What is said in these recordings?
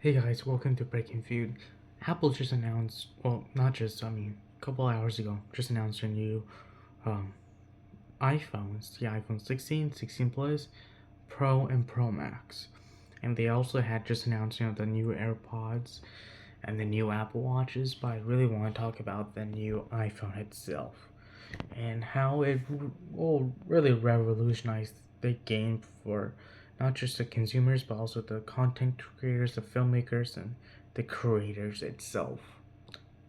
Hey guys, welcome to Breaking Food. Apple just announced, well, not just, a couple hours ago, just announced their new um, iPhones, the iPhone 16, 16 Plus, Pro, and Pro Max. And they also had just announced, the new AirPods and the new Apple Watches, but I really want to talk about the new iPhone itself and how it will really revolutionize the game for not just the consumers but also the content creators, the filmmakers, and the creators itself.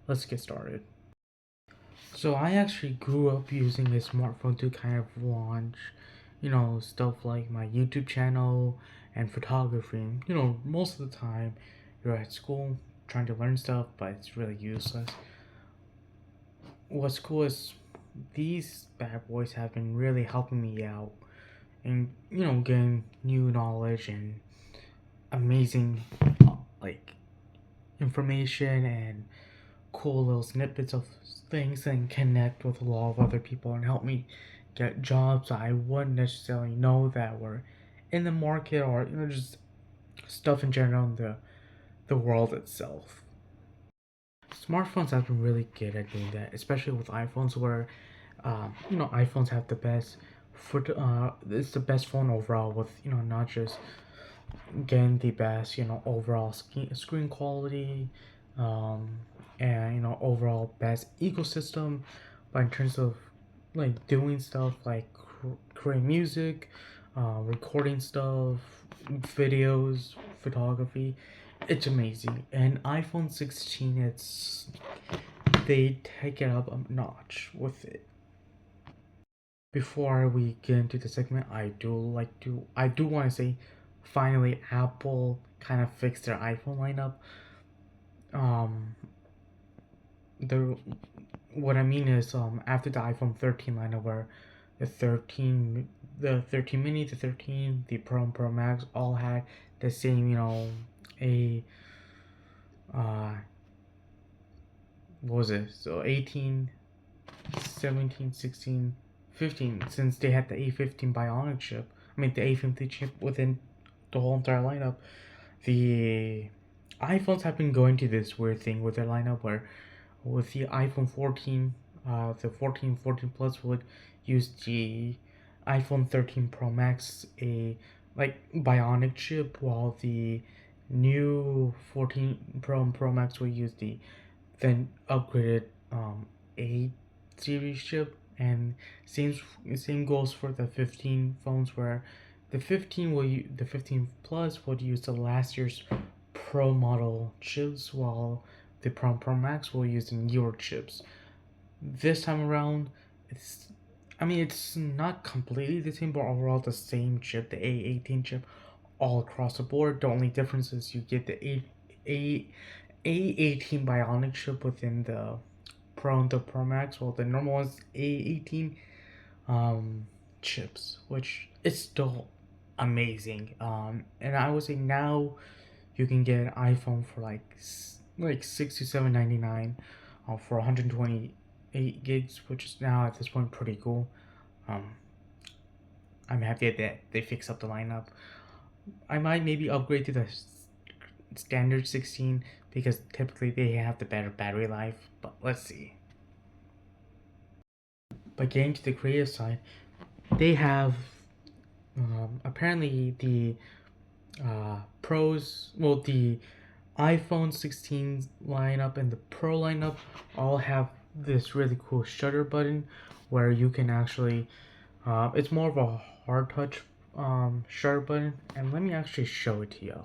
Let's get started. So I actually grew up using a smartphone to kind of launch, stuff like my YouTube channel and photography. Most of the time you're at school trying to learn stuff, but it's really useless. What's cool is these bad boys have been really helping me out and getting new knowledge and amazing like information and cool little snippets of things and connect with a lot of other people and help me get jobs I wouldn't necessarily know that were in the market, or just stuff in general in the world itself. Smartphones have been really good at doing that, especially with iPhones, where iPhones have the best it's the best phone overall, with not just getting the best overall screen quality, um, and overall best ecosystem, but in terms of like doing stuff like creating music, recording stuff, videos, photography, it's amazing. And iPhone 16, they take it up a notch with it. Before we get into the segment, I do want to say, finally, Apple kind of fixed their iPhone lineup. Um, the what I mean is, after the iPhone 13 lineup, where the 13, the 13 mini, the 13, the Pro and Pro Max all had the same, a uh, what was it? So 18, 17, 16, 15, since they had the A15 Bionic chip, the A15 chip within the whole entire lineup, the iPhones have been going to this weird thing with their lineup where with the iPhone 14, the 14, 14 Plus would use the iPhone 13 Pro Max, a like Bionic chip, while the new 14 Pro and Pro Max will use the then upgraded 8 series chip. And same goes for the 15 phones, where the 15 Plus would use the last year's Pro model chips, while the Pro Max will use the newer chips. This time around, it's not completely the same, but overall the same chip, the A18 chip, all across the board. The only difference is you get the A18 Bionic chip within the Pro and the Pro Max, while the normal one's A18 um, chips, which is still amazing. And I would say now you can get an iPhone for like $67.99, for 128 gigs, which is now at this point pretty cool. Um, I'm happy that they fix up the lineup. I might maybe upgrade to the standard 16 because typically they have the better battery life, but let's see. But getting to the creative side, they have apparently the the iPhone 16 lineup and the Pro lineup all have this really cool shutter button where you can actually, it's more of a hard touch shutter button. And let me actually show it to you.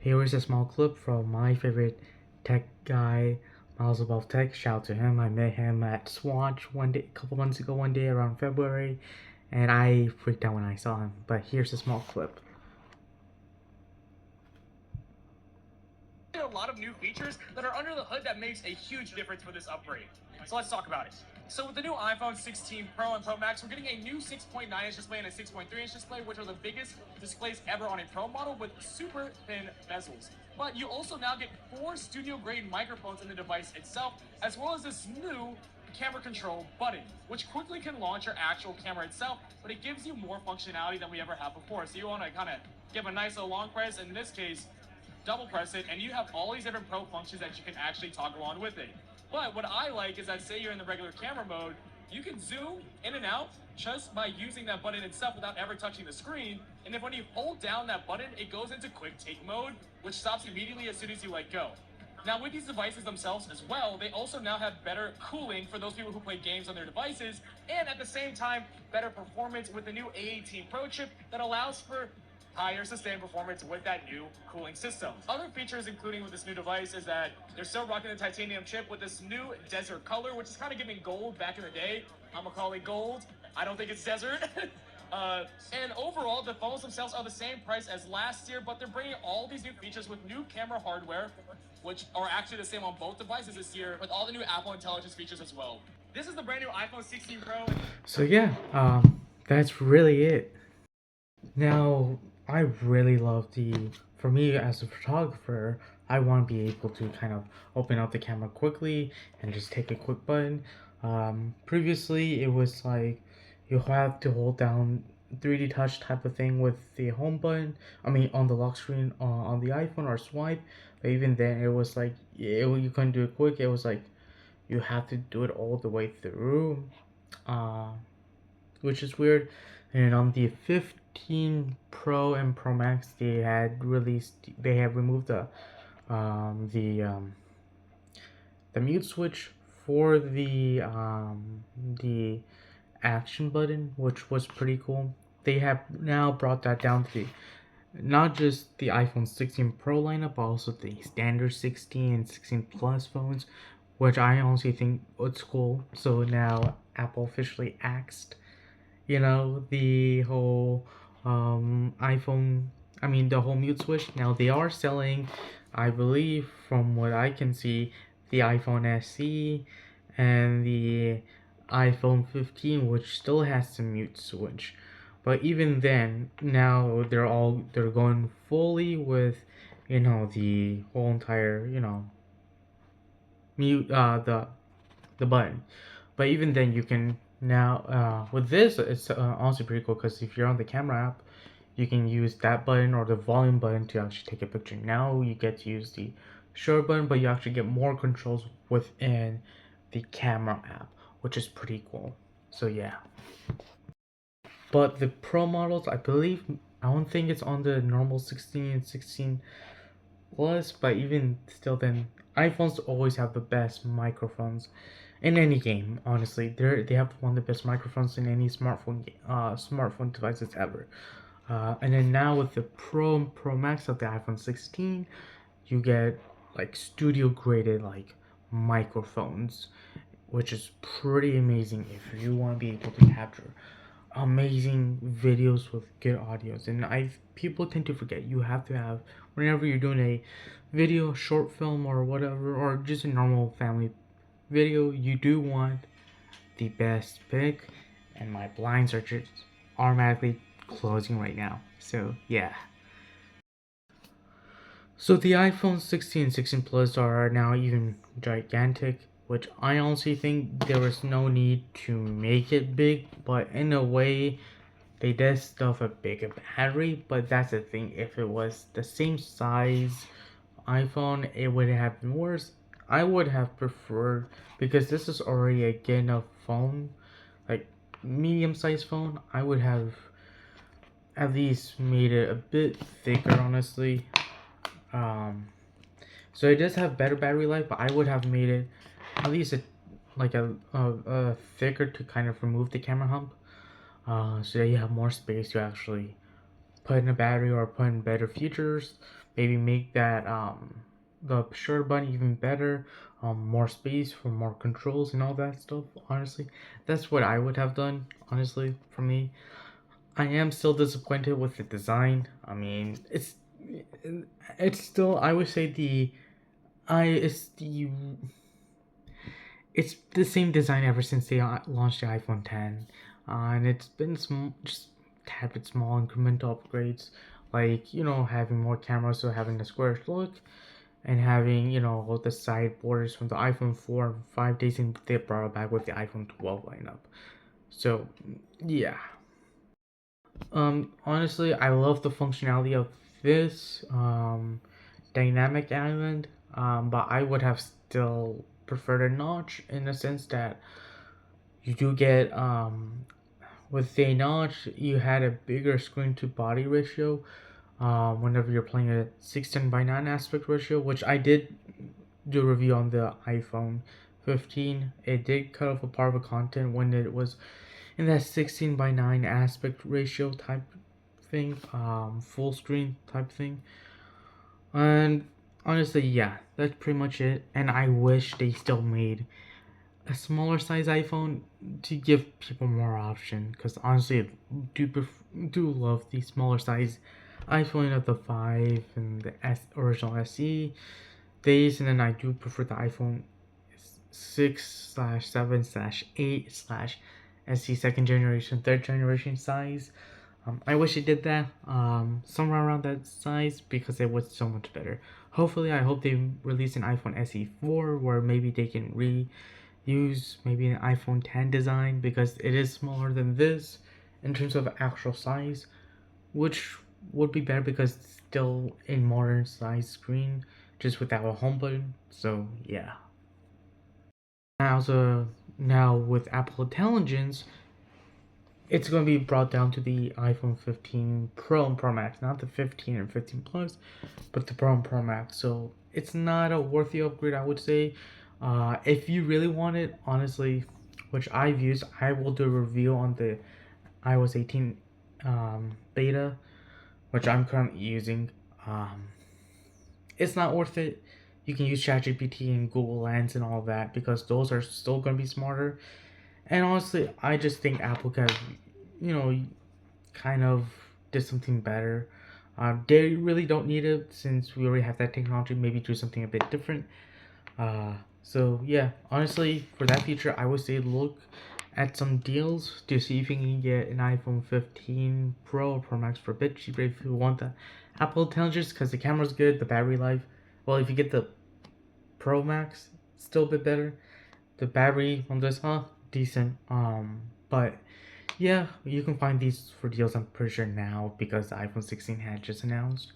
Here is a small clip from my favorite tech guy, Miles Above Tech. Shout out to him. I met him at Swatch one day, a couple months ago, one day around February, and I freaked out when I saw him. But here's a small clip. A lot of new features that are under the hood that makes a huge difference for this upgrade. So let's talk about it. So with the new iPhone 16 Pro and Pro Max, we're getting a new 6.9-inch display and a 6.3-inch display, which are the biggest displays ever on a Pro model with super thin bezels. But you also now get 4 studio-grade microphones in the device itself, as well as this new camera control button, which quickly can launch your actual camera itself, but it gives you more functionality than we ever had before. So you want to kind of give a nice little long press. In this case, double press it, and you have all these different pro functions that you can actually toggle on with it. But what I like is that, say you're in the regular camera mode, you can zoom in and out just by using that button itself without ever touching the screen. And if when you hold down that button, it goes into quick take mode, which stops immediately as soon as you let go. Now, with these devices themselves as well, they also now have better cooling for those people who play games on their devices, and at the same time, better performance with the new A18 Pro chip that allows for higher sustained performance with that new cooling system. Other features including with this new device is that they're still rocking the titanium chip with this new desert color, which is kind of giving gold back in the day. I'm gonna call it gold. I don't think it's desert. And overall, the phones themselves are the same price as last year, but they're bringing all these new features with new camera hardware, which are actually the same on both devices this year, with all the new Apple Intelligence features as well. This is the brand new iPhone 16 Pro. So yeah, that's really it. Now, I really love for me as a photographer, I want to be able to kind of open up the camera quickly and just take a quick button. Previously, it was like you have to hold down 3D touch type of thing with the home button. I mean, on the lock screen on the iPhone or swipe. But even then, it was like you couldn't do it quick. It was like you have to do it all the way through. Uh, which is weird. And on the 15 Pro and Pro Max, they have removed um, the um, the mute switch for the action button, which was pretty cool. They have now brought that down to not just the iPhone 16 Pro lineup, but also the standard 16 and 16 Plus phones, which I honestly think it's cool. So now Apple officially axed the whole iPhone, I mean, the whole mute switch. Now they are selling, I believe, from what I can see, the iPhone SE and the iPhone 15, which still has the mute switch. But even then, now they're going fully with, the whole entire, mute the button. But even then, you can now with this, it's honestly pretty cool because if you're on the camera app, you can use that button or the volume button to actually take a picture. Now you get to use the share button, but you actually get more controls within the camera app, which is pretty cool. So yeah. But the Pro models, I believe, I don't think it's on the normal 16 and 16 Plus, but even still, then iPhones always have the best microphones in any game. Honestly, they have one of the best microphones in any smartphone devices ever. And then now with the Pro and Pro Max of the iPhone 16, you get like studio graded like microphones, which is pretty amazing if you want to be able to capture amazing videos with good audios. And people tend to forget you have to have, whenever you're doing a video, short film or whatever, or just a normal family video, you do want the best pick. And my blinds are just automatically closing right now, so yeah. So the iPhone 16 and 16 Plus are now even gigantic, which I honestly think there was no need to make it big, but in a way they did stuff a bigger battery. But that's the thing, if it was the same size iPhone, it would have been worse. I would have preferred, because this is already a good enough phone, like medium sized phone, I would have at least made it a bit thicker, honestly. Um, so it does have better battery life, but I would have made it at least a thicker to kind of remove the camera hump, so that you have more space to actually put in a battery or put in better features. Maybe make that the share button even better, more space for more controls and all that stuff. Honestly, that's what I would have done. Honestly, for me, I am still disappointed with the design. I mean, it's still, I would say I it's the same design ever since they launched the iPhone 10, and it's been just a tad bit small incremental upgrades, like having more cameras, so having a square look, and having all the side borders from the iPhone 4 and 5 days, and they brought it back with the iPhone 12 lineup. So yeah. Honestly, I love the functionality of this. dynamic island, but I would have still preferred a notch in the sense that you do get with a notch you had a bigger screen to body ratio whenever you're playing a 16:9 aspect ratio, which I did do a review on the iPhone 15. It did cut off a part of the content when it was in that 16:9 aspect ratio type thing, full screen type thing. And honestly, yeah, that's pretty much it. And I wish they still made a smaller size iPhone to give people more option. Because honestly, I do love the smaller size iPhone of the 5 and the original SE days, and then I do prefer the iPhone 6/7/8 SE second generation, third generation size. I wish it did that somewhere around that size because it was so much better. Hopefully, I hope they release an iPhone SE 4 where maybe they can reuse maybe an iPhone 10 design because it is smaller than this in terms of actual size, which would be better because it's still a modern size screen just without a home button. So yeah. Now with Apple Intelligence, it's going to be brought down to the iPhone 15 Pro and Pro Max, not the 15 and 15 Plus, but the Pro and Pro Max. So it's not a worthy upgrade, I would say. If you really want it, honestly, which I've used, I will do a review on the iOS 18 beta, which I'm currently using. It's not worth it. You can use ChatGPT and Google Lens and all that because those are still going to be smarter. And honestly, I just think Apple could, kind of did something better. They really don't need it since we already have that technology. Maybe do something a bit different. So yeah, honestly, for that feature, I would say look at some deals to see if you can get an iPhone 15 Pro or Pro Max for a bit cheaper if you want the Apple Intelligence because the camera's good, the battery life. Well, if you get the Pro Max, still a bit better. The battery on this, decent. But yeah, you can find these for deals. I'm pretty sure now because the iPhone 16 had just announced.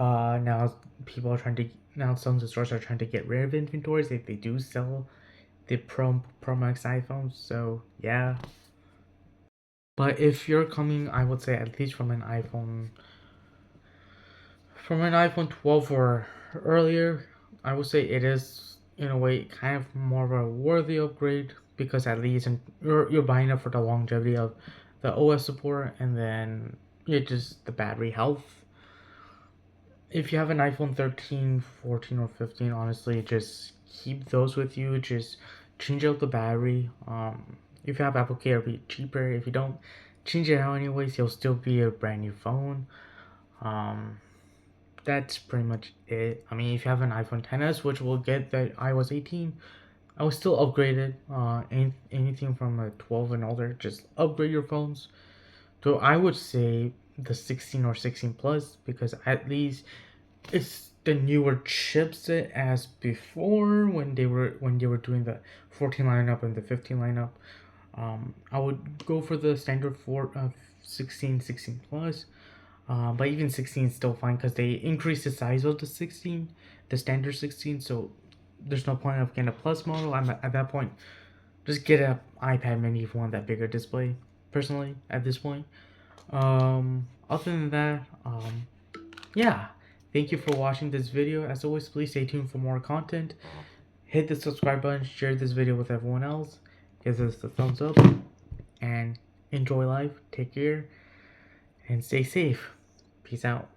Now people are trying to now some of the stores are trying to get rid of inventories if they do sell the Pro Max iPhones. So yeah. But if you're coming, I would say at least from an iPhone 12 or earlier, I would say it is in a way kind of more of a worthy upgrade because at least you're buying it for the longevity of the OS support and then just the battery health. If you have an iPhone 13, 14, or 15, honestly, just keep those with you. Just change out the battery. If you have Apple Care, it'll be cheaper. If you don't, change it out anyways. It'll still be a brand new phone. That's pretty much it. I mean, if you have an iPhone XS, which will get the iOS 18, I would still upgrade it. Anything from a 12 and older, just upgrade your phones. So I would say the 16 or 16 Plus because at least it's the newer chipset as before when they were doing the 14 lineup and the 15 lineup. I would go for the standard 16 Plus. But even 16 is still fine because they increased the size of the 16, the standard 16. So there's no point of getting a plus model. I'm at that point, just get an iPad mini if you want that bigger display. Personally, at this point. Other than that, yeah. Thank you for watching this video. As always, please stay tuned for more content. Hit the subscribe button, share this video with everyone else, give us a thumbs up, and enjoy life. Take care and stay safe. Peace out.